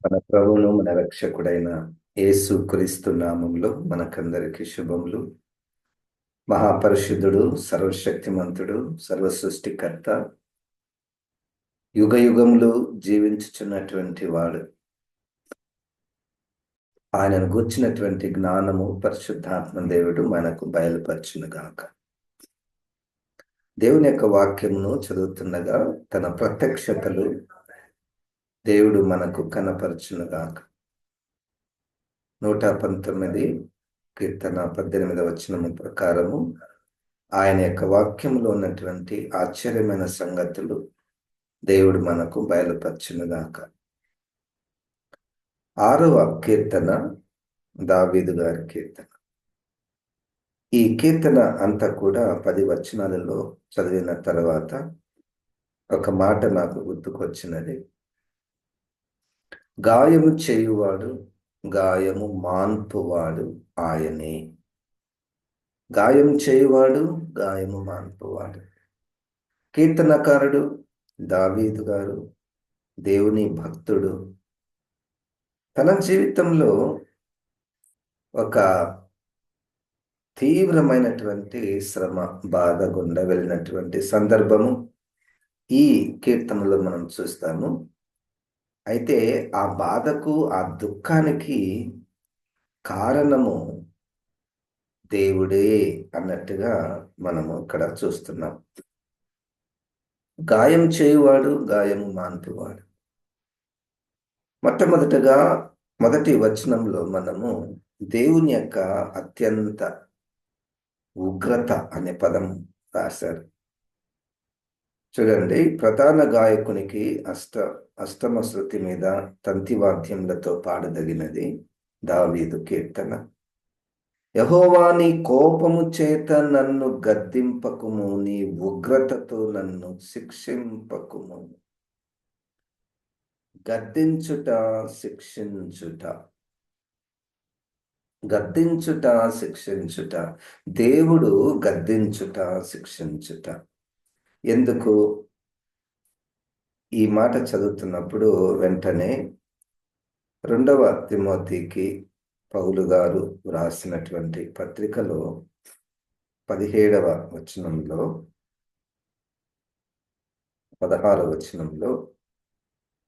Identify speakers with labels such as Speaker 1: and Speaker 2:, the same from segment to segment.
Speaker 1: మన ప్రభువును మన రక్షకుడైన యేసు క్రీస్తు నామములో మనకందరికి శుభములు. మహాపరిశుద్ధుడు, సర్వశక్తిమంతుడు, సర్వ సృష్టికర్త, యుగ యుగములు జీవించుచున్నటువంటి వాడు. ఆయనను గూర్చినటువంటి జ్ఞానము పరిశుద్ధాత్మ దేవుడు మనకు బయలుపరచునుగాక. దేవుని యొక్క వాక్యమును చదువుతుండగా తన ప్రత్యక్షతలు దేవుడు మనకు కనపరచునుగాక. 119 కీర్తన 18వ వచనము ప్రకారము ఆయన యొక్క వాక్యంలో ఉన్నటువంటి ఆశ్చర్యమైన సంగతులు దేవుడు మనకు బయలుపరచునుగాక. 6వ కీర్తన దావీదు గారి కీర్తన. ఈ కీర్తన అంతా కూడా 10 వచనాలలో చదివిన తర్వాత ఒక మాట నాకు గుర్తుకొచ్చినది. గాయము చేయువాడు, గాయము మాన్పువాడు ఆయనే. గాయం చేయువాడు, గాయము మాన్పువాడు. కీర్తనకారుడు దావీదు గారు దేవుని భక్తుడు. తన జీవితంలో ఒక తీవ్రమైనటువంటి శ్రమ, బాధ గుండా వెళ్ళినటువంటి సందర్భము ఈ కీర్తనలో మనం చూస్తాము. అయితే ఆ బాధకు, ఆ దుఃఖానికి కారణము దేవుడే అన్నట్టుగా మనము ఇక్కడ చూస్తున్నాం. గాయం చేయువాడు, గాయము మాన్పువాడు. మొట్టమొదటగా మొదటి వచనంలో మనము దేవుని యొక్క అత్యంత ఉగ్రత అనే పదం రాశారు. చూడండి, ప్రధాన గాయకునికి అష్టమ శృతి మీద తంతివాద్యములతో పాడదగినది దావీదు కీర్తన. యెహోవా నీ కోపము చేత నన్ను గద్దింపకుము, నీ ఉగ్రతతో నన్ను శిక్షింపకుము. గద్దించుట, శిక్షించుట, గద్దించుట, శిక్షించుట. దేవుడు గద్దించుట, శిక్షించుట. ఎందుకు? ఈ మాట చదువుతున్నప్పుడు వెంటనే 2వ తిమోతికి పౌలు గారు వ్రాసినటువంటి పత్రికలో 17వ వచనంలో 16వ వచనంలో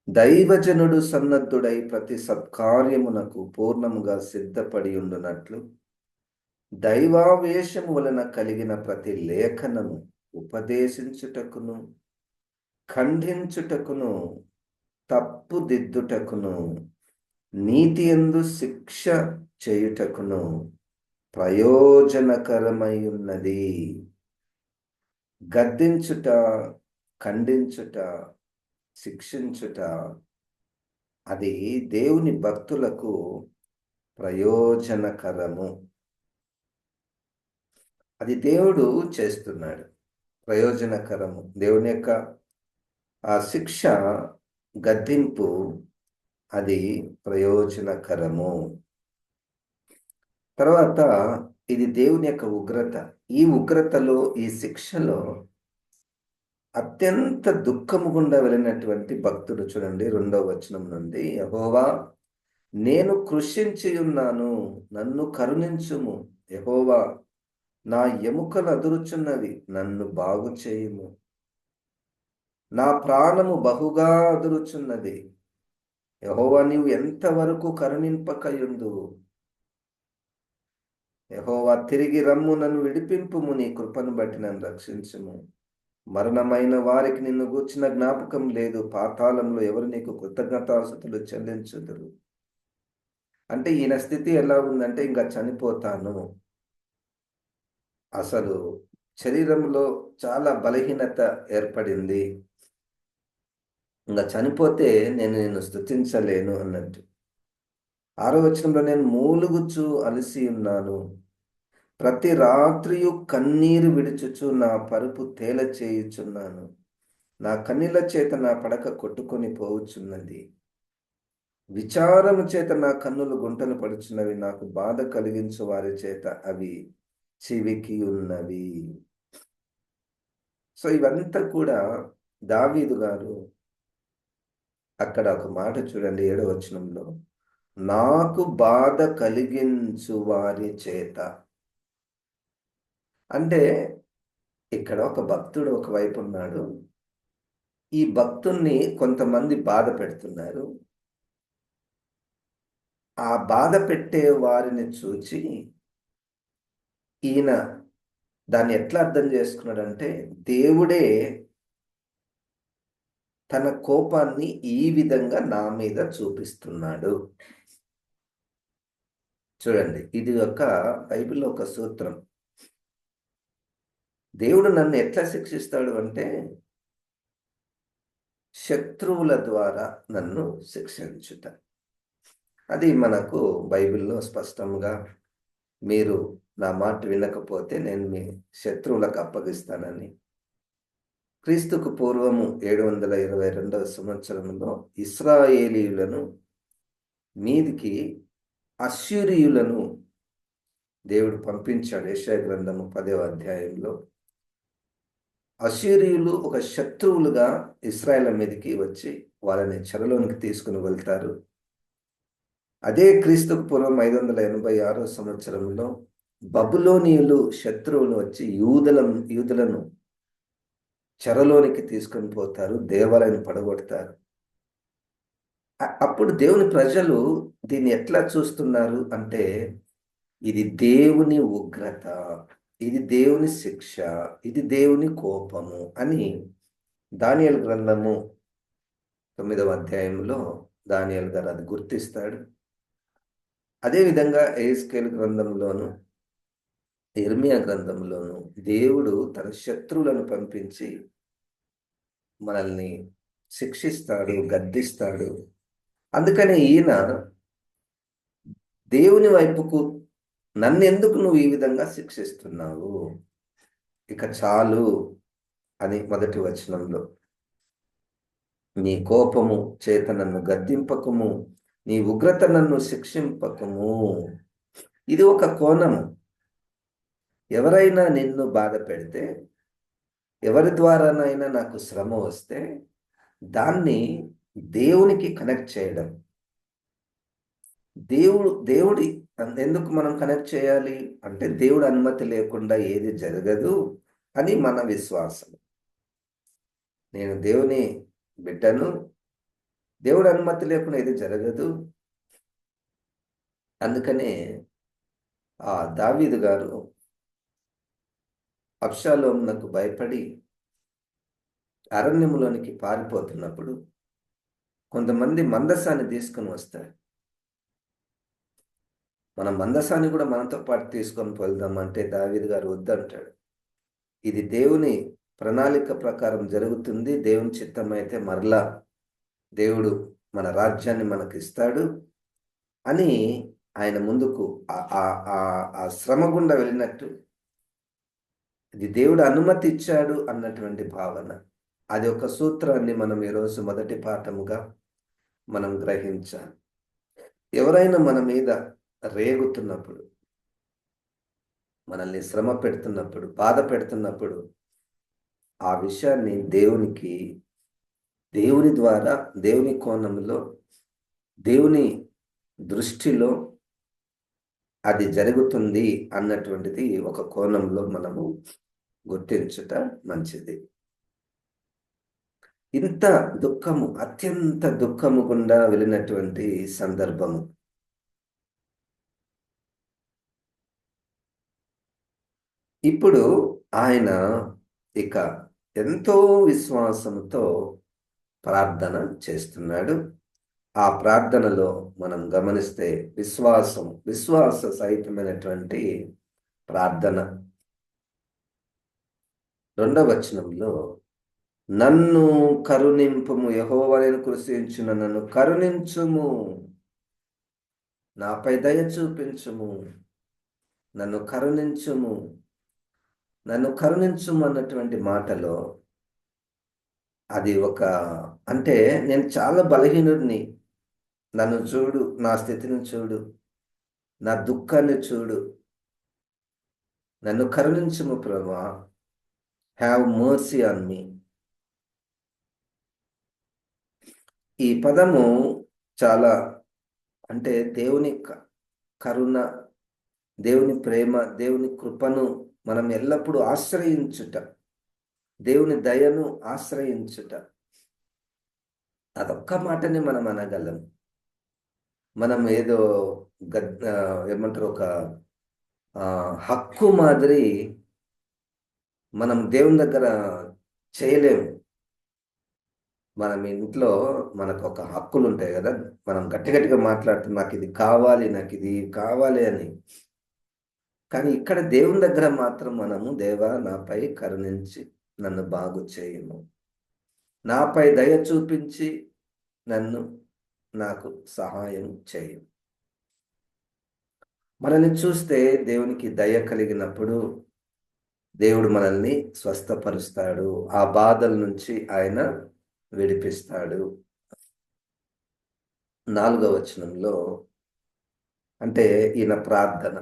Speaker 1: దైవజనుడు సన్నద్ధుడై ప్రతి సత్కార్యమునకు పూర్ణముగా సిద్ధపడి ఉండునట్లు దైవావేశము వలన కలిగిన ప్రతి లేఖనము ఉపదేశించుటకును, ఖండించుటకును, తప్పుదిద్దుటకును, నీతియందు శిక్ష చేయుటకును ప్రయోజనకరమై ఉన్నది. గద్దించుట, ఖండించుట, శిక్షించుట అది దేవుని భక్తులకు ప్రయోజనకరము. అది దేవుడు చేస్తున్నాడు, ప్రయోజనకరము. దేవుని యొక్క ఆ శిక్ష, గద్దింపు అది ప్రయోజనకరము. తర్వాత ఇది దేవుని యొక్క ఉగ్రత. ఈ ఉగ్రతలో, ఈ శిక్షలో అత్యంత దుఃఖము గుండా వెళ్ళినటువంటి భక్తుడు చూడండి 2వ వచనం నుండి, యెహోవా నేను కృషించి ఉన్నాను, నన్ను కరుణించుము. యెహోవా నా ఎముకలు అదురుచున్నవి, నన్ను బాగు చేయుము. నా ప్రాణము బహుగా అదురుచున్నది. యెహోవా నీవు ఎంతవరకు కరుణింపకయుందువు? యెహోవా తిరిగి రమ్ము, నన్ను విడిపింపుము, నీ కృపను బట్టి నన్ను రక్షించుము. మరణమైన వారికి నిన్ను గూర్చిన జ్ఞాపకం లేదు, పాతాళంలో ఎవరు నీకు కృతజ్ఞతాస్తుతులు చెల్లించుదురు. అంటే ఈయన స్థితి ఎలా ఉందంటే, ఇంకా చనిపోతాను, అసలు శరీరంలో చాలా బలహీనత ఏర్పడింది, ఇంకా చనిపోతే నేను స్తుతించలేను అన్నట్టు. 6వ వచనంలో నేను మూలుగుచు అలసి ఉన్నాను, ప్రతి రాత్రియు కన్నీరు విడుచుచు నా పరుపు తేల చేయుచున్నాను. నా కన్నీళ్ల చేత నా పడక కొట్టుకొని పోవుచున్నది. విచారము చేత నా కన్నులు గుంటలు పడుచున్నవి, నాకు బాధ కలిగించు వారి చేత అవి చివికి ఉన్నవి. సో ఇవంతా కూడా దావీదు గారు అక్కడ ఒక మాట చూడండి, 7వ వచనంలో, నాకు బాధ కలిగించు వారి చేత. అంటే ఇక్కడ ఒక భక్తుడు ఒకవైపు ఉన్నాడు. ఈ భక్తుణ్ణి కొంతమంది బాధ పెడుతున్నారు. ఆ బాధ పెట్టే వారిని చూచి ఈయన దాన్ని ఎట్లా అర్థం చేసుకున్నాడంటే, దేవుడే తన కోపాన్ని ఈ విధంగా నా మీద చూపిస్తున్నాడు. చూడండి, ఇది ఒక బైబిల్లో ఒక సూత్రం. దేవుడు నన్ను ఎట్లా శిక్షిస్తాడు అంటే, శత్రువుల ద్వారా నన్ను శిక్షించుట. అది మనకు బైబిల్లో స్పష్టంగా, మీరు నా మాట వినకపోతే నేను మీ శత్రువులకు అప్పగిస్తానని. క్రీస్తుకు పూర్వము 722వ సంవత్సరంలో ఇశ్రాయేలీయులను మీదికి అశ్షూరీయులను దేవుడు పంపించాడు. యెషయా గ్రంథము 10వ అధ్యాయంలో అశ్షూరీయులు ఒక శత్రువులుగా ఇశ్రాయేల్ మీదకి వచ్చి వాళ్ళని చెరలోనికి తీసుకుని వెళ్తారు. అదే క్రీస్తుకు పూర్వం 586వ సంవత్సరంలో బబులోనీయులు శత్రువులు వచ్చి యూదులను చెరలోనికి తీసుకొని పోతారు, దేవాలయాన్ని పడగొడతారు. అప్పుడు దేవుని ప్రజలు దీన్ని ఎట్లా చూస్తున్నారు అంటే, ఇది దేవుని ఉగ్రత, ఇది దేవుని శిక్ష, ఇది దేవుని కోపము అని దానియేలు గ్రంథము 9వ అధ్యాయంలో దానియేలు గారు అది గుర్తిస్తాడు. అదేవిధంగా యెహెజ్కేలు గ్రంథంలోను, యిర్మీయా గ్రంథంలోను దేవుడు తన శత్రువులను పంపించి మనల్ని శిక్షిస్తాడు, గద్దిస్తాడు. అందుకని ఈయన దేవుని వైపుకు, నన్నెందుకు నువ్వు ఈ విధంగా శిక్షిస్తున్నావు, ఇక చాలు అని మొదటి వచనంలో, నీ కోపము చేత నన్ను గద్దింపకము, నీ ఉగ్రత నన్ను శిక్షింపకము. ఇది ఒక కోణము. ఎవరైనా నిన్ను బాధ పెడితే, ఎవరి ద్వారానైనా నాకు శ్రమ వస్తే దాన్ని దేవునికి కనెక్ట్ చేయడం. దేవుడి ఎందుకు మనం కనెక్ట్ చేయాలి అంటే, దేవుడి అనుమతి లేకుండా ఏది జరగదు అని మన విశ్వాసం. నేను దేవుని బిడ్డను, దేవుడి అనుమతి లేకుండా ఏది జరగదు. అందుకనే దావీదు గారు అబ్షాలోమునకు భయపడి అరణ్యములోనికి పారిపోతున్నప్పుడు కొంతమంది మందసాన్ని తీసుకొని వస్తారు. మన మందసాన్ని కూడా మనతో పాటు తీసుకొని వెళ్దామంటే దావీదు గారు వద్దంటాడు. ఇది దేవుని ప్రణాళిక ప్రకారం జరుగుతుంది. దేవుని చిత్తం అయితే మరలా దేవుడు మన రాజ్యాన్ని మనకి ఇస్తాడు అని ఆయన ముందుకు ఆ శ్రమ గుండా వెళ్ళినట్టు, ఇది దేవుడు అనుమతి ఇచ్చాడు అన్నటువంటి భావన. అది ఒక సూత్రాన్ని మనం ఈరోజు మొదటి పాఠముగా మనం గ్రహించాలి. ఎవరైనా మన మీద రేగుతున్నప్పుడు, మనల్ని శ్రమ పెడుతున్నప్పుడు, బాధ పెడుతున్నప్పుడు, ఆ విషయాన్ని దేవుని ద్వారా, దేవుని కోణంలో, దేవుని దృష్టిలో అది జరుగుతుంది అన్నటువంటిది ఒక కోణంలో మనము గుర్తించుట మంచిది. ఇంత దుఃఖము, అత్యంత దుఃఖము గుండా వెళ్ళినటువంటి సందర్భము. ఇప్పుడు ఆయన ఇక ఎంతో విశ్వాసంతో ప్రార్థన చేస్తున్నాడు. ఆ ప్రార్థనలో మనం గమనిస్తే విశ్వాస సహితమైనటువంటి ప్రార్థన. 2వ వచనంలో, నన్ను కరుణింపుము, యెహోవా నేను కృషించున నన్ను కరుణించుము, నాపై దయ చూపించుము, నన్ను కరుణించుము అన్నటువంటి మాటలో అది అంటే నేను చాలా బలహీనుడిని, నన్ను చూడు, నా స్థితిని చూడు, నా దుఃఖాన్ని చూడు, నన్ను కరుణించుము ప్రభువా, హ్యావ్ మర్సీ ఆన్ మీ. ఈ పదము చాలా, అంటే దేవుని కరుణ, దేవుని ప్రేమ, దేవుని కృపను మనం ఎల్లప్పుడూ ఆశ్రయించుట, దేవుని దయను ఆశ్రయించుట, అదొక్క మాటని మనం అనగలం. మనం ఏదో ఏమంటారు, ఒక హక్కు మాదిరి మనం దేవుని దగ్గర చేయలేము. మనం ఇంట్లో మనకు ఒక హక్కులు ఉంటాయి కదా, మనం గట్టి గట్టిగా మాట్లాడుతున్నాం, నాకు ఇది కావాలి, నాకు ఇది కావాలి అని. కానీ ఇక్కడ దేవుని దగ్గర మాత్రం మనము, దేవా నాపై కరుణించి నన్ను బాగు చేయము, నాపై దయ చూపించి నన్ను, నాకు సహాయం చేయు. మనల్ని చూస్తే దేవునికి దయ కలిగినప్పుడు దేవుడు మనల్ని స్వస్థపరుస్తాడు, ఆ బాధల నుంచి ఆయన విడిపిస్తాడు. 4వ వచనంలో, అంటే ఈయన ప్రార్థన,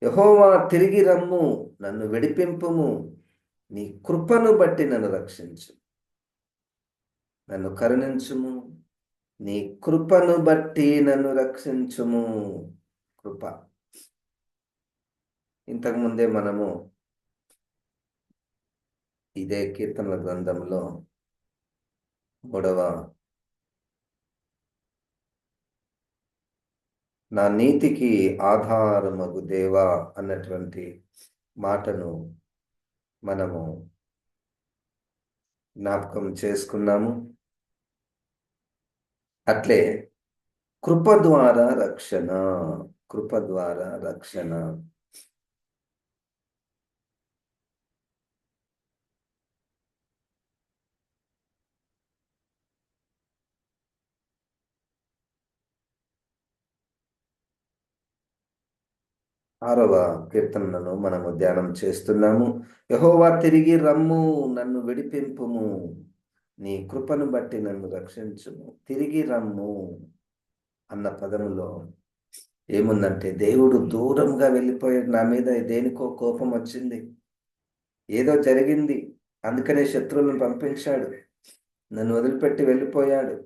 Speaker 1: యెహోవా తిరిగి రమ్ము, నన్ను విడిపింపుము, నీ కృపను బట్టి నన్ను రక్షించు, నన్ను కరుణించుము, నీ కృపను బట్టి నన్ను రక్షించుము. కృప, ఇంతకుముందే మనము ఇదే కీర్తనల గ్రంథంలో 3వ, నా నీతికి ఆధారమగు దేవా అన్నటువంటి మాటను మనము జ్ఞాపకం చేసుకున్నాము. అట్లే కృప ద్వారా రక్షణ, కృప ద్వారా రక్షణ. 6వ కీర్తనను మనము ధ్యానం చేస్తున్నాము. యెహోవా తిరిగి రమ్ము, నన్ను విడిపింపుము, నీ కృపను బట్టి నన్ను రక్షించుము. తిరిగి రమ్ము అన్న పదములో ఏముందంటే, దేవుడు దూరంగా వెళ్ళిపోయాడు, నా మీద దేనికో కోపం వచ్చింది, ఏదో జరిగింది, అందుకనే శత్రువులను పంపించాడు, నన్ను వదిలిపెట్టి వెళ్ళిపోయాడు.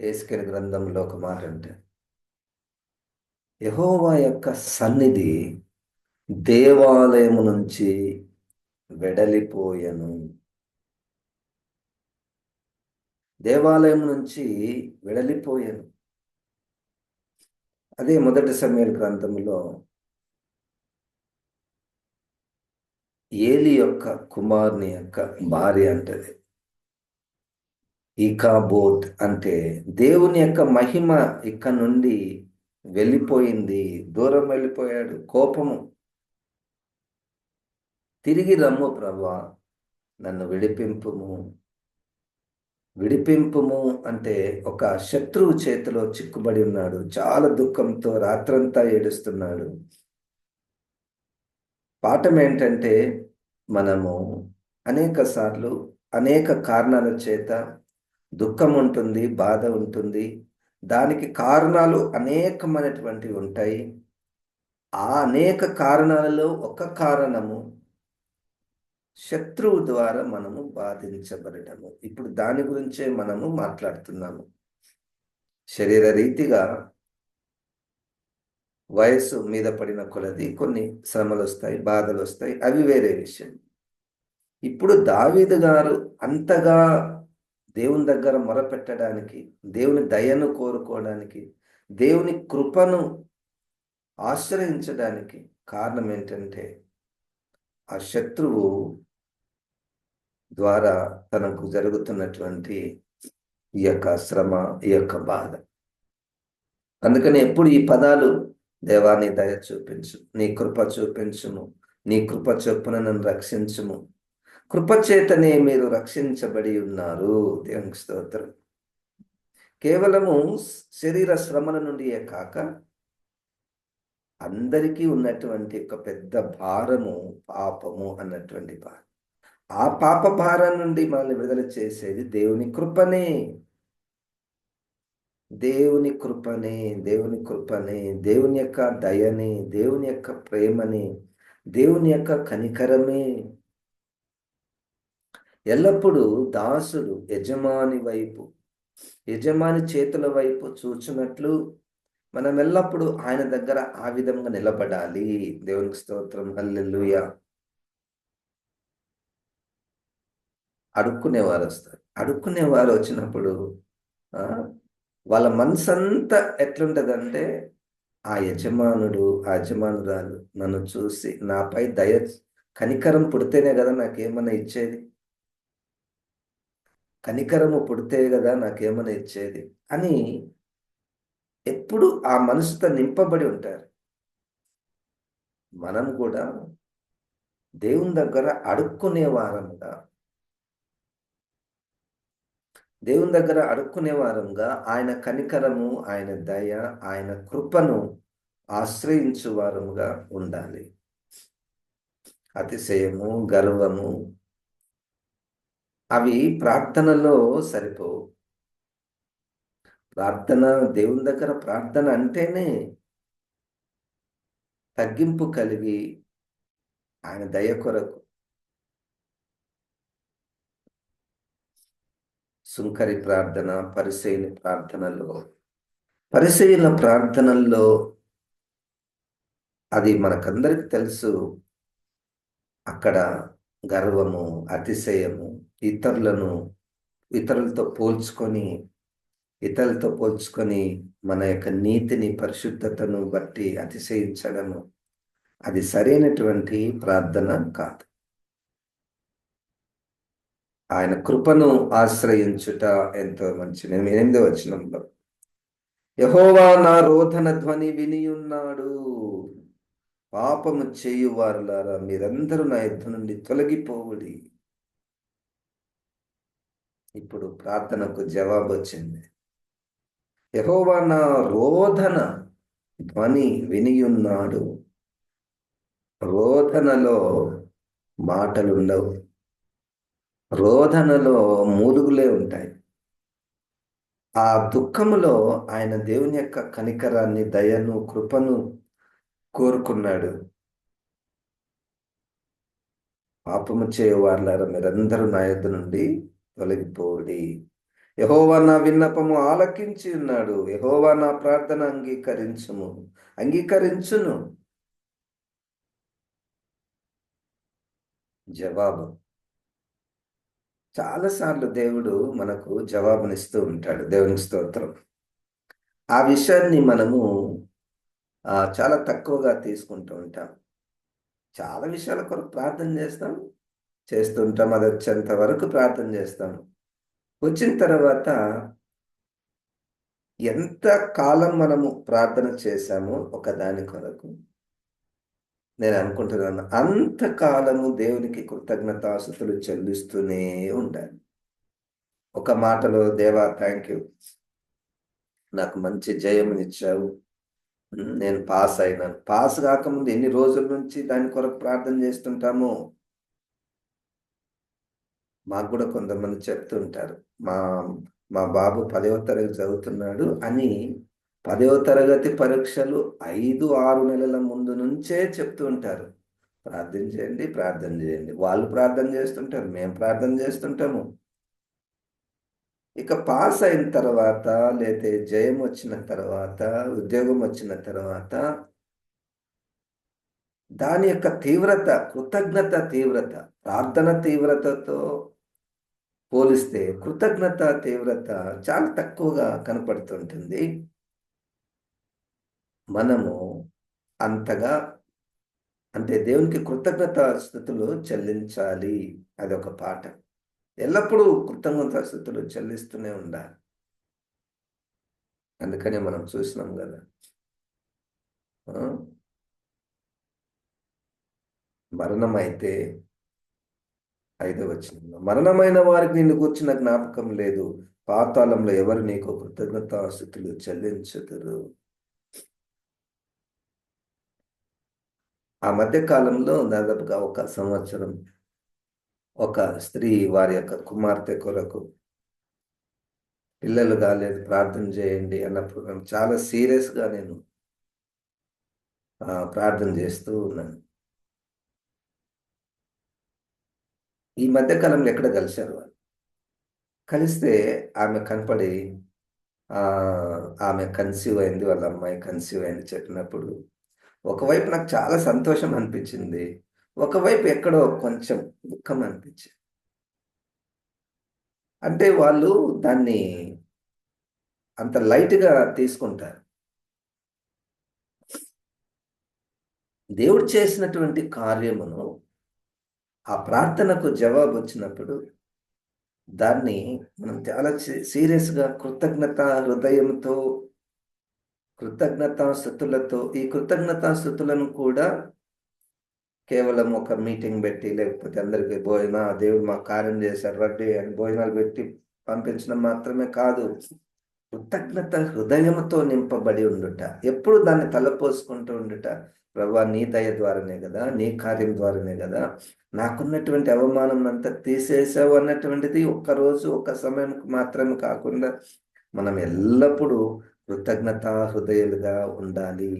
Speaker 1: యేస్కేలు గ్రంథంలో ఒక మాట అంటే, యెహోవా యొక్క సన్నిధి దేవాలయము నుంచి వెడలిపోయెను. దేవాలయం నుంచి వెడలిపోయాను. అదే 1 సమూయేలు గ్రంథంలో ఏలి యొక్క కుమారుని యొక్క భార్య అంటది, ఈకాబోద్, అంటే దేవుని యొక్క మహిమ ఇక్కడ నుండి వెళ్ళిపోయింది, దూరం వెళ్ళిపోయాడు, కోపము. తిరిగి రమ్ము ప్రభువా, నన్ను విడిపింపుము. విడిపింపుము అంటే ఒక శత్రువు చేతిలో చిక్కుబడి ఉన్నాడు, చాలా దుఃఖంతో రాత్రంతా ఏడుస్తున్నాడు. పాఠం ఏంటంటే, మనము అనేక సార్లు అనేక కారణాల చేత దుఃఖం ఉంటుంది, బాధ ఉంటుంది. దానికి కారణాలు అనేకమైనటువంటివి ఉంటాయి. ఆ అనేక కారణాలలో ఒక కారణము శత్రువు ద్వారా మనము బాధించబడటము. ఇప్పుడు దాని గురించే మనము మాట్లాడుతున్నాము. శరీర రీతిగా వయస్సు మీద పడిన కొలది కొన్ని శ్రమలు వస్తాయి, బాధలు వస్తాయి, అవి వేరే విషయం. ఇప్పుడు దావీదు గారు అంతగా దేవుని దగ్గర మొరపెట్టడానికి, దేవుని దయను కోరుకోవడానికి, దేవుని కృపను ఆశ్రయించడానికి కారణం ఏంటంటే, ఆ శత్రువు ద్వారా తనకు జరుగుతున్నటువంటి ఈ యొక్క శ్రమ, ఈ యొక్క బాధ. అందుకని ఎప్పుడు ఈ పదాలు, దేవా నీ దయ చూపించు, నీ కృప చూపించుము, నీ కృప చొప్పున నన్ను రక్షించుము, కృప చేతనే మీరు రక్షించబడి ఉన్నారు. దేవునికి స్తోత్రం. కేవలము శరీర శ్రమల నుండియే కాక అందరికీ ఉన్నటువంటి ఒక పెద్ద భారము పాపము అన్నటువంటి భారం. ఆ పాప భారం నుండి మనల్ని విడుదల చేసేది దేవుని కృపనే, దేవుని కృపనే, దేవుని కృపనే, దేవుని యొక్క దయని, దేవుని యొక్క ప్రేమని, దేవుని యొక్క కనికరమే. ఎల్లప్పుడూ దాసుడు యజమాని వైపు, యజమాని చేతుల వైపు చూచున్నట్లు మనం ఎల్లప్పుడూ ఆయన దగ్గర ఆ విధంగా నిలబడాలి. దేవునికి స్తోత్రం. హల్లెలూయా. అడుక్కునేవారు వస్తారు. అడుక్కునేవారు వచ్చినప్పుడు ఆ, వాళ్ళ మనసంతా ఎట్లుంటదంటే, ఆ యజమానుడు, ఆ యజమానురాలు నన్ను చూసి నాపై కనికరం పుడితేనే కదా నాకేమన్నా ఇచ్చేది. కనికరము పుడితే కదా నాకేమన్నా ఇచ్చేది అని ఎప్పుడు ఆ మనసుతో నింపబడి ఉంటారు. మనం కూడా దేవుని దగ్గర అడుక్కునే వారముగా, దేవుని దగ్గర అడుక్కునే వారంగా ఆయన కనికరము, ఆయన దయ, ఆయన కృపను ఆశ్రయించు వారముగా ఉండాలి. అతిశయము, గర్వము అవి ప్రార్థనలో సరిపోవు. ప్రార్థన, దేవుని దగ్గర ప్రార్థన అంటేనే తగ్గింపు కలిగి ఆయన దయ కొరకు. సుంకరి ప్రార్థన, పరిసయ్యుని ప్రార్థనలో, పరిసయ్యుల ప్రార్థనల్లో అది మనకందరికి తెలుసు. అక్కడ గర్వము, అతిశయము, ఇతరులను ఇతరులతో పోల్చుకొని ఇతరులతో పోల్చుకొని మన యొక్క నీతిని, పరిశుద్ధతను బట్టి అతిశయించడము, అది సరైనటువంటి ప్రార్థన కాదు. ఆయన కృపను ఆశ్రయించుట ఎంతో మంచిది. 8వ వచనంలో యెహోవా నా రోదన ధ్వని వినియున్నాడు. పాపము చేయువారులారా మీరందరూ నా యుద్ధ నుండి తొలగిపోవుడి. ఇప్పుడు ప్రార్థనకు జవాబు వచ్చింది. యెహోవా నా రోదన ధ్వని వినియున్నాడు. రోదనలో మాటలుండవు. రోదనలో మూలుగులే ఉంటాయి. ఆ దుఃఖములో ఆయన దేవుని యొక్క కనికరాన్ని, దయను, కృపను కోరుకున్నాడు. పాపము చేయవారులారా మీరందరూ నా యొద్ద నుండి తొలగిపోడి. యెహోవా నా విన్నపము ఆలకించి ఉన్నాడు. యెహోవా నా ప్రార్థన అంగీకరించును. జవాబు. చాలాసార్లు దేవుడు మనకు జవాబునిస్తూ ఉంటాడు. దేవునికి స్తోత్రం. ఆ విషయాన్ని మనము చాలా తక్కువగా తీసుకుంటూ ఉంటాం. చాలా విషయాల కొరకు ప్రార్థన చేస్తుంటాం. అది వచ్చేంత వరకు ప్రార్థన చేస్తాం. వచ్చిన తర్వాత ఎంత కాలం మనము ప్రార్థన చేశామో ఒక దాని కొరకు, నేను అనుకుంటున్నాను అంతకాలము దేవునికి కృతజ్ఞతాస్తుతులు చెల్లిస్తూనే ఉండాలి. ఒక మాటలో దేవా థ్యాంక్ యూ, నాకు మంచి జయమునిచ్చావు, నేను పాస్ అయినాను. పాస్ కాకముందు ఎన్ని రోజుల నుంచి దాని కొరకు ప్రార్థన చేస్తుంటామో మాకు కూడా కొంతమంది చెప్తుంటారు. మా మా బాబు 10వ తరగతి చదువుతున్నాడు అని 10వ తరగతి పరీక్షలు 5-6 నెలల ముందు నుంచే చెప్తూ ఉంటారు. ప్రార్థన చేయండి, ప్రార్థన చేయండి. వాళ్ళు ప్రార్థన చేస్తుంటారు, మేము ప్రార్థన చేస్తుంటాము. ఇక పాస్ అయిన తర్వాత, లేతే జయం వచ్చిన తర్వాత, ఉద్యోగం వచ్చిన తర్వాత దాని యొక్క తీవ్రత, కృతజ్ఞత తీవ్రత, ప్రార్థన తీవ్రతతో పోలిస్తే కృతజ్ఞత తీవ్రత చాలా తక్కువగా కనపడుతుంటుంది. మనము అంతగా, అంటే దేవునికి కృతజ్ఞతాస్తుతులు చెల్లించాలి. అదొక పాఠం. ఎల్లప్పుడూ కృతజ్ఞతాస్తుతులు చెల్లిస్తూనే ఉండాలి. అందుకనే మనం చూసినాం కదా, ఆ, మరణమైతే 5వ వచనంలో మరణమైన వారికి నిన్ను గూర్చిన జ్ఞాపకం లేదు, పాతాళంలో ఎవరు నీకు కృతజ్ఞతాస్తుతులు చెల్లించుదురు. ఆ మధ్య కాలంలో దాదాపుగా 1 సంవత్సరం ఒక స్త్రీ వారి యొక్క కుమార్తె కొరకు పిల్లలు కాలేదు, ప్రార్థన చేయండి అన్నప్పుడు నేను చాలా సీరియస్గా నేను ప్రార్థన చేస్తూ ఉన్నాను. ఈ మధ్య కాలంలో ఎక్కడ కలిశారు వాళ్ళు. కలిస్తే ఆమె కనపడి ఆ, ఆమె కన్సీవ్ అయింది, వాళ్ళ అమ్మాయి కన్సీవ్ అయింది చెప్పినప్పుడు ఒకవైపు నాకు చాలా సంతోషం అనిపించింది, ఒకవైపు ఎక్కడో కొంచెం దుఃఖం అనిపించింది. అంటే వాళ్ళు దాన్ని అంత లైట్గా తీసుకుంటారు. దేవుడు చేసినటువంటి కార్యమును, ఆ ప్రార్థనకు జవాబు వచ్చినప్పుడు దాన్ని మనం చాలా సీరియస్గా హృదయంతో కృతజ్ఞతాస్థుతులతో, ఈ కృతజ్ఞతాస్థుతులను కూడా కేవలం ఒక మీటింగ్ పెట్టి లేకపోతే అందరికి దేవుడు మా కార్యం చేశారు రండి అని భోజనాలు పెట్టి పంపించడం మాత్రమే కాదు. కృతజ్ఞత హృదయంతో నింపబడి ఉండుట, ఎప్పుడు దాన్ని తలపోసుకుంటూ ఉండుట. ప్రభా, నీ దయ ద్వారానే కదా, నీ కార్యం ద్వారానే కదా నాకున్నటువంటి అవమానం అంతా తీసేసావు అన్నటువంటిది ఒక్కరోజు ఒక్క సమయం మాత్రమే కాకుండా మనం ఎల్లప్పుడూ కృతజ్ఞత హృదయాలుగా ఉండాలి.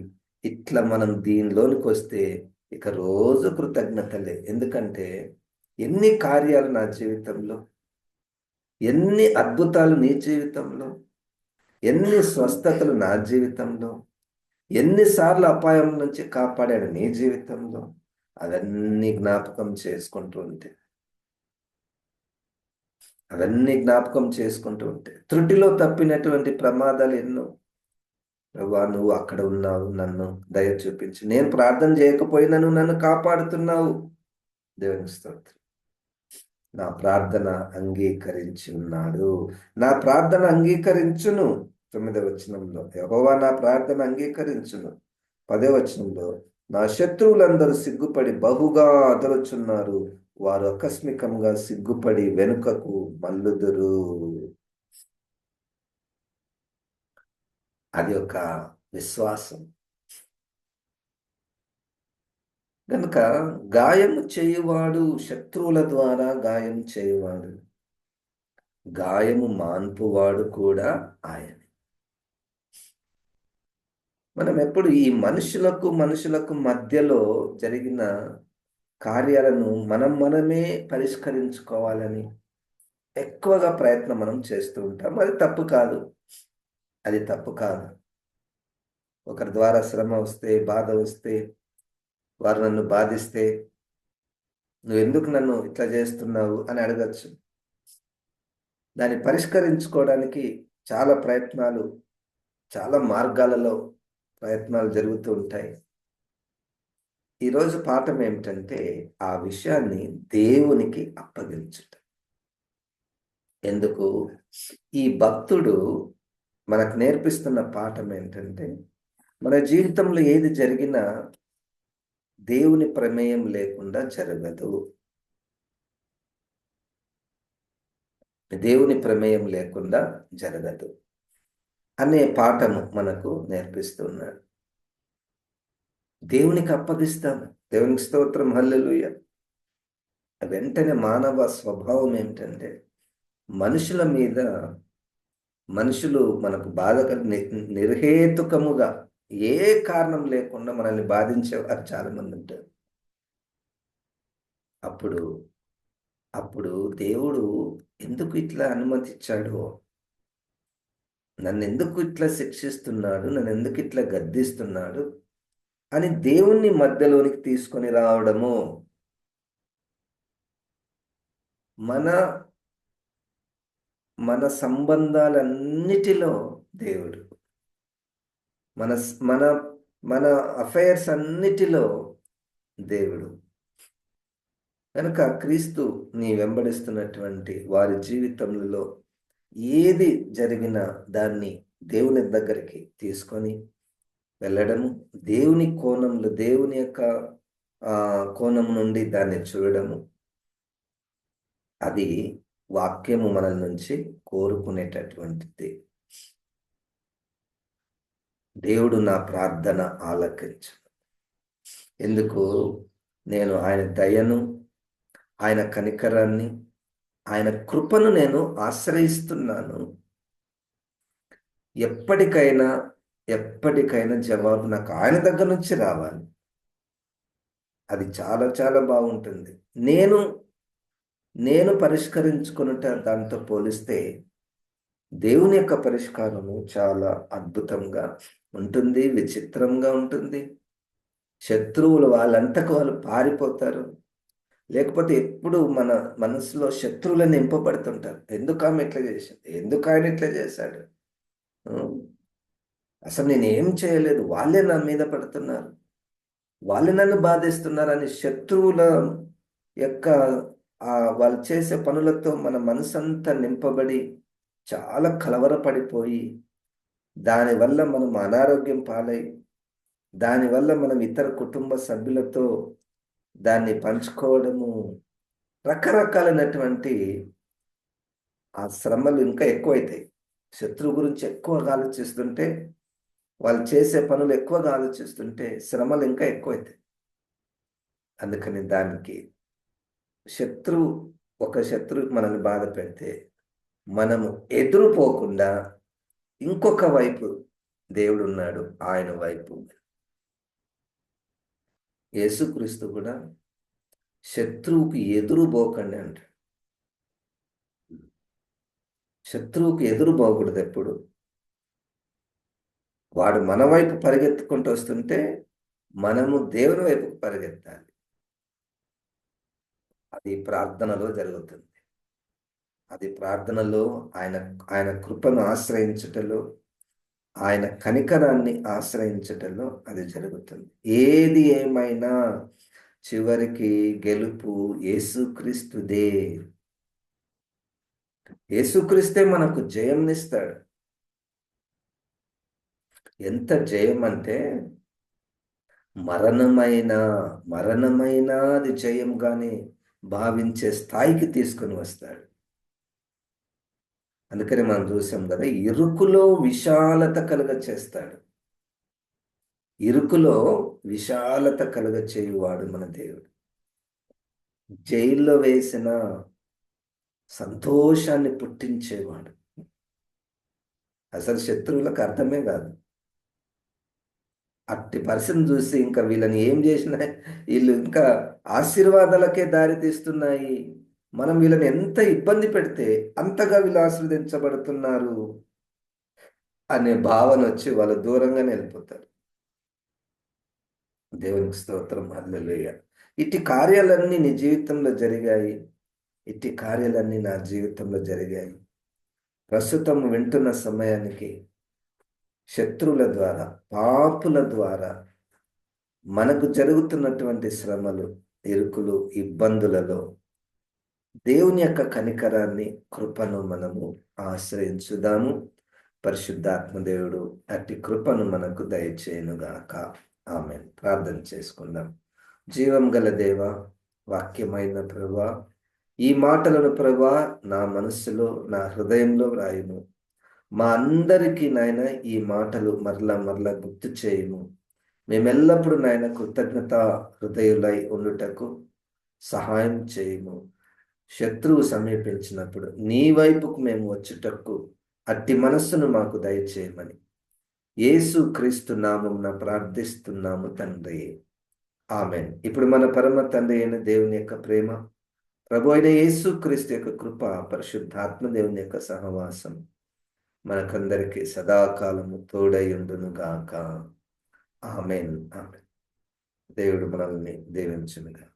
Speaker 1: ఇట్లా మనం దీనిలోనికి వస్తే ఇక రోజు కృతజ్ఞతలే. ఎందుకంటే ఎన్ని కార్యాలు నా జీవితంలో, ఎన్ని అద్భుతాలు నీ జీవితంలో, ఎన్ని స్వస్థతలు నా జీవితంలో, ఎన్నిసార్లు అపాయం నుంచి కాపాడాడు నీ జీవితంలో, అవన్నీ జ్ఞాపకం చేసుకుంటూ ఉంటే త్రుటిలో తప్పినటువంటి ప్రమాదాలు ఎన్నో. ప్రభా, నువ్వు అక్కడ ఉన్నావు, నన్ను దయ చూపించి, నేను ప్రార్థన చేయకపోయినా నువ్వు నన్ను కాపాడుతున్నావు. దేవునికి స్తోత్రం. నా ప్రార్థన అంగీకరించి ఉన్నాడు, నా ప్రార్థన అంగీకరించును. 9వ వచనంలో యెహోవా నా ప్రార్థన అంగీకరించును. 10వ వచనంలో నా శత్రువులందరూ సిగ్గుపడి బహుగా అదరుచున్నారు, వారు ఆకస్మికంగా సిగ్గుపడి వెనుకకు మల్లుదురు. అది ఒక విశ్వాసం. గనుక గాయము చేయువాడు శత్రువుల ద్వారా గాయం చేయువాడు, గాయము మాన్పువాడు కూడా ఆయన. మనం ఎప్పుడు ఈ మనుషులకు మధ్యలో జరిగిన కార్యాలను మనమే పరిష్కరించుకోవాలని ఎక్కువగా ప్రయత్నం మనం చేస్తూ ఉంటాం. అది తప్పు కాదు, అది తప్పు కాదు. ఒకరి ద్వారా శ్రమ వస్తే, బాధ వస్తే, వారు నన్ను బాధిస్తే నువ్వు ఎందుకు నన్ను ఇట్లా చేస్తున్నావు అని అడగచ్చు. దాన్ని పరిష్కరించుకోవడానికి చాలా ప్రయత్నాలు, చాలా మార్గాలలో ప్రయత్నాలు జరుగుతూ ఉంటాయి. ఈరోజు పాఠం ఏమిటంటే ఆ విషయాన్ని దేవునికి అప్పగించుట. ఎందుకు? ఈ భక్తుడు మనకు నేర్పిస్తున్న పాఠం ఏంటంటే మన జీవితంలో ఏది జరిగినా దేవుని ప్రమేయం లేకుండా జరగదు. దేవుని ప్రమేయం లేకుండా జరగదు అనే పాఠము మనకు నేర్పిస్తున్నాడు. దేవునికి అప్పగిస్తాము. దేవునికి స్తోత్రం, హల్లెలూయా. వెంటనే మానవ స్వభావం ఏమిటంటే మనుషుల మీద, మనుషులు మనకు బాధ నిర్హేతుకముగా ఏ కారణం లేకుండా మనల్ని బాధించేవారు చాలా మంది ఉంటారు. అప్పుడు దేవుడు ఎందుకు ఇట్లా అనుమతించాడో, నన్ను ఎందుకు ఇట్లా శిక్షిస్తున్నాడు, నన్ను ఎందుకు ఇట్లా గద్దిస్తున్నాడు అని దేవుణ్ణి మధ్యలోనికి తీసుకొని రావడము. మన సంబంధాలన్నిటిలో దేవుడు, మన మన మన అఫైర్స్ అన్నిటిలో దేవుడు. కనుక క్రీస్తు నీ వెంబడిస్తున్నటువంటి వారి జీవితంలో ఏది జరిగినా దాన్ని దేవుని దగ్గరికి తీసుకొని వెళ్ళడము, దేవుని కోణంలో, దేవుని యొక్క కోణం నుండి దాన్ని చూడడము, అది వాక్యము మన నుంచి కోరుకునేటటువంటిది. దేవుడు నా ప్రార్థన ఆలకించు. ఎందుకు? నేను ఆయన దయను, ఆయన కనికరాన్ని, ఆయన కృపను నేను ఆశ్రయిస్తున్నాను. ఎప్పటికైనా జవాబు నాకు ఆయన దగ్గర నుంచి రావాలి. అది చాలా చాలా బాగుంటుంది. నేను పరిష్కరించుకున్నట దాంతో పోలిస్తే దేవుని యొక్క పరిష్కారము చాలా అద్భుతంగా ఉంటుంది, విచిత్రంగా ఉంటుంది. శత్రువులు వాళ్ళంతకు వాళ్ళు పారిపోతారు. లేకపోతే ఎప్పుడు మన మనసులో శత్రువులను నింపబడుతుంటారు. ఎందుకు ఆమె ఇట్లా చేసింది? ఎందుకు ఆయన ఇట్లా చేశాడు? హ్మ్. అసలు నేనేం చేయలేదు. వాళ్ళే నా మీద పడుతున్నారు. వాళ్ళు నన్ను బాధిస్తున్నారని శత్రువుల యొక్క వాళ్ళు చేసే పనులతో మన మనసంతా నింపబడి చాలా కలవరపడిపోయి, దానివల్ల మనం అనారోగ్యం పాలై, దానివల్ల మనం ఇతర కుటుంబ సభ్యులతో దాన్ని పంచుకోవడము, రకరకాలైనటువంటి ఆ శ్రమలు ఇంకా ఎక్కువైతాయి. శత్రువు గురించి ఎక్కువగా ఆలోచిస్తుంటే, వాళ్ళు చేసే పనులు ఎక్కువగా ఆలోచిస్తుంటే శ్రమలు ఇంకా ఎక్కువైతాయి. అందుకని దానికి శత్రువు ఒక శత్రువు మనల్ని బాధ పెడితే మనము ఎదురుపోకుండా ఇంకొక వైపు దేవుడున్నాడు. ఆయన వైపు యేసుక్రీస్తు కూడా శత్రువుకి ఎదురు పోకండి అంటాడు. శత్రువుకి ఎదురు పోకూడదు ఎప్పుడు. వాడు మన వైపు పరిగెత్తుకుంటూ వస్తుంటే మనము దేవుని వైపుకు పరిగెత్తాలి. అది ప్రార్థనలో జరుగుతుంది. అది ప్రార్థనలో ఆయన ఆయన కృపను ఆశ్రయించుటలో, ఆయన కనికరాన్ని ఆశ్రయించుటలో అది జరుగుతుంది. ఏది ఏమైనా చివరికి గెలుపు యేసుక్రీస్తుదే. యేసుక్రీస్తే మనకు జయంనిస్తాడు. ఎంత జయం అంటే మరణమైన అది జయంగానే భావించే స్థాయికి తీసుకుని వస్తాడు. అందుకని మనం చూసాం కదా, ఇరుకులో విశాలత కలుగ చేస్తాడు. ఇరుకులో విశాలత కలుగ చేయువాడు మన దేవుడు. జైల్లో వేసిన సంతోషాన్ని పుట్టించేవాడు. అసలు శత్రువులకు అర్థమే కాదు. అట్టి పరిస్థితిని చూసి ఇంకా వీళ్ళని ఏం చేసినా వీళ్ళు ఇంకా ఆశీర్వాదాలకే దారి తీస్తున్నాయి. మనం వీళ్ళని ఎంత ఇబ్బంది పెడితే అంతగా వీళ్ళు ఆశీర్వదించబడుతున్నారు అనే భావన వచ్చి వాళ్ళు దూరంగానే వెళ్ళిపోతారు. దేవునికి స్తోత్రం, హల్లెలూయా. ఇట్టి కార్యాలన్నీ నీ జీవితంలో జరిగాయి. ఇట్టి కార్యాలన్నీ నా జీవితంలో జరిగాయి. ప్రస్తుతం వింటున్న సమయానికి శత్రువుల ద్వారా, పాపుల ద్వారా మనకు జరుగుతున్నటువంటి శ్రమలు, ఇరుకులు, ఇబ్బందులలో దేవుని యొక్క కనికరాన్ని, కృపను మనము ఆశ్రయించుదాము. పరిశుద్ధాత్మ దేవుడు అట్టి కృపను మనకు దయచేయునుగాక. ఆమేన్. ప్రార్థన చేసుకుందాం. జీవం గల దేవ, వాక్యమైన ప్రభువా, ఈ మాటలను ప్రభువా నా మనస్సులో, నా హృదయంలో వ్రాయుము. మా అందరికీ నాయన ఈ మాటలు మరలా గుర్తు చేయుము. మేమెల్లప్పుడు నాయన కృతజ్ఞత హృదయులై ఉండుటకు సహాయం చేయుము. శత్రువు సమీపించినప్పుడు నీ వైపుకు మేము వచ్చుటకు అట్టి మనస్సును మాకు దయచేయమని యేసు క్రీస్తు నామమున ప్రార్థిస్తున్నాము తండ్రి. ఆమేన్. ఇప్పుడు మన పరమ తండ్రి అయిన దేవుని యొక్క ప్రేమ, ప్రభు అయిన యేసు క్రీస్తు యొక్క కృప, పరిశుద్ధాత్మ దేవుని యొక్క సహవాసం మనకందరికీ సదాకాలము తోడయుండును గాక. ఆమేన్. ఆమేన్. దేవుడు మనల్ని దీవించునుగాక.